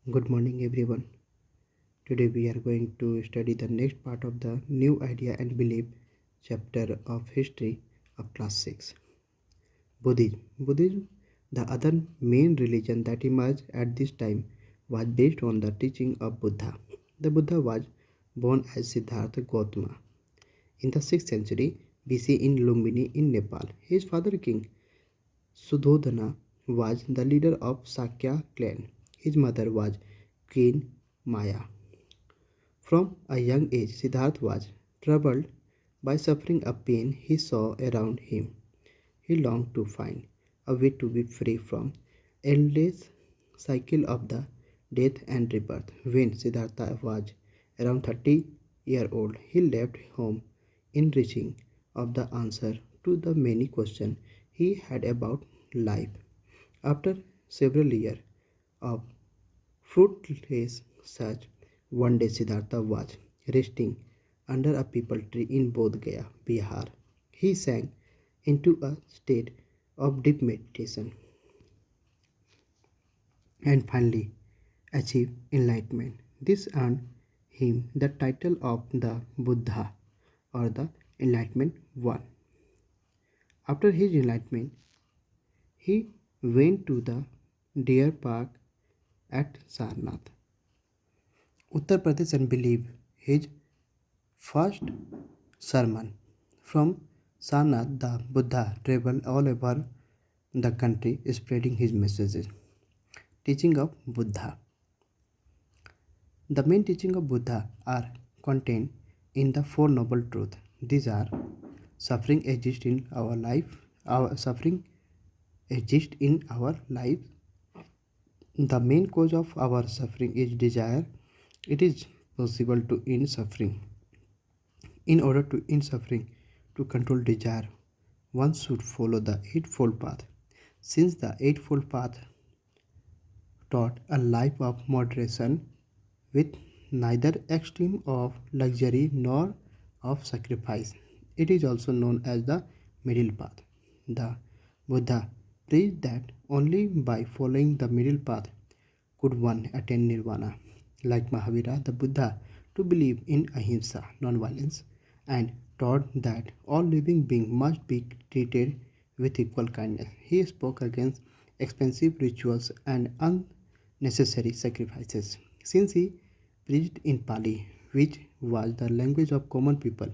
Good morning, everyone. Today we are going to study the next part of the New Idea and Belief chapter of History of Class 6. Buddhism. Buddhism, the other main religion that emerged at this time, was based on the teaching of Buddha. The Buddha was born as Siddhartha Gautama in the 6th century BC in Lumbini in Nepal. His father, King Sudhodana, was the leader of Sakya clan. His mother was Queen Maya. From a young age, Siddhartha was troubled by suffering a pain he saw around him. He longed to find a way to be free from endless cycle of the death and rebirth. When Siddhartha was around 30-year old, he left home in reaching of the answer to the many questions he had about life. After several years of fruitless search, one day Siddhartha was resting under a peepal tree in Bodh Gaya, Bihar. He sank into a state of deep meditation and finally achieved enlightenment. This earned him the title of the Buddha or the Enlightenment One. After his enlightenment, he went to the deer park at Sarnath, Uttar Pradesh, and believed his first sermon. From Sarnath, the Buddha traveled all over the country spreading his messages. Teaching of Buddha. The main teaching of Buddha are contained in the Four Noble Truths. These are suffering exists in our life, our suffering exists in our life. The main cause of our suffering is desire. It is possible to end suffering. In order to end suffering, to control desire, one should follow the Eightfold Path. Since the Eightfold Path taught a life of moderation with neither extreme of luxury nor of sacrifice, it is also known as the middle path. The Buddha preached that only by following the middle path could one attain nirvana. Like Mahavira, the Buddha to believe in ahimsa, non-violence, and taught that all living beings must be treated with equal kindness. He spoke against expensive rituals and unnecessary sacrifices. Since he preached in Pali, which was the language of common people,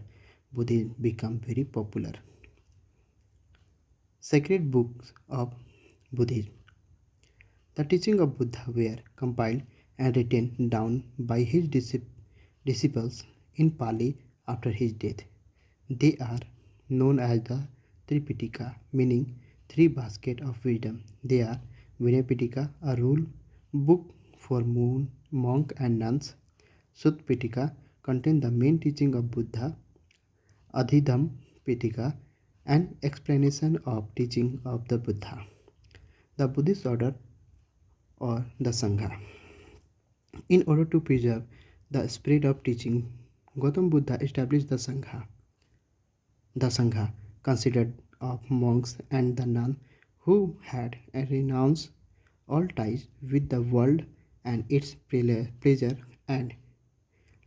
Buddhism became very popular. Sacred books of Buddhism. The teachings of Buddha were compiled and written down by his disciples in Pali after his death. They are known as the Tripitaka, meaning three baskets of wisdom. They are Vinayapitaka, a rule book for monk and nuns. Sutta contain the main teaching of Buddha. Adhidham Pitaka, an explanation of teaching of the Buddha. The Buddhist order or the Sangha. In order to preserve the spirit of teaching, Gautam Buddha established the Sangha. The Sangha consisted of monks and the nuns who had renounced all ties with the world and its pleasure and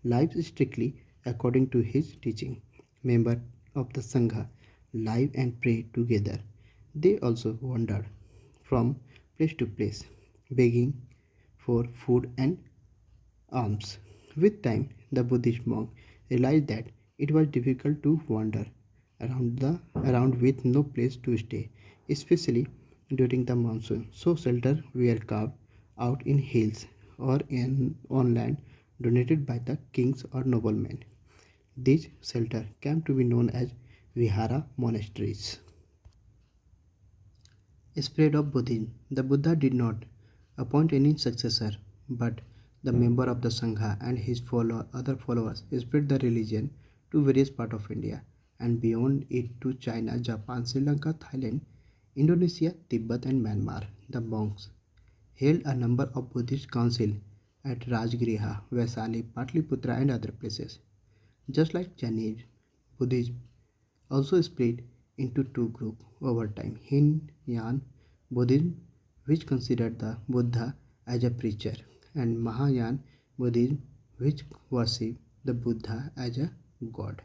lived strictly according to his teaching. Members of the Sangha live and pray together. They also wandered from place to place, begging for food and alms. With time, the Buddhist monk realized that it was difficult to wander around with no place to stay, especially during the monsoon. So shelters were carved out in hills or on land donated by the kings or noblemen. These shelters came to be known as Vihara monasteries. Spread of Buddhism. The Buddha did not appoint any successor, but the member of the Sangha and his other followers spread the religion to various parts of India and beyond it to China, Japan, Sri Lanka, Thailand, Indonesia, Tibet, and Myanmar. The monks held a number of Buddhist councils at Rajgriha, Vaisali, Patliputra, and other places. Just like Chinese, Buddhism also split into two groups over time: Hin Yan Buddhism, which considered the Buddha as a preacher, and Mahayana Buddhism, which worship the Buddha as a god.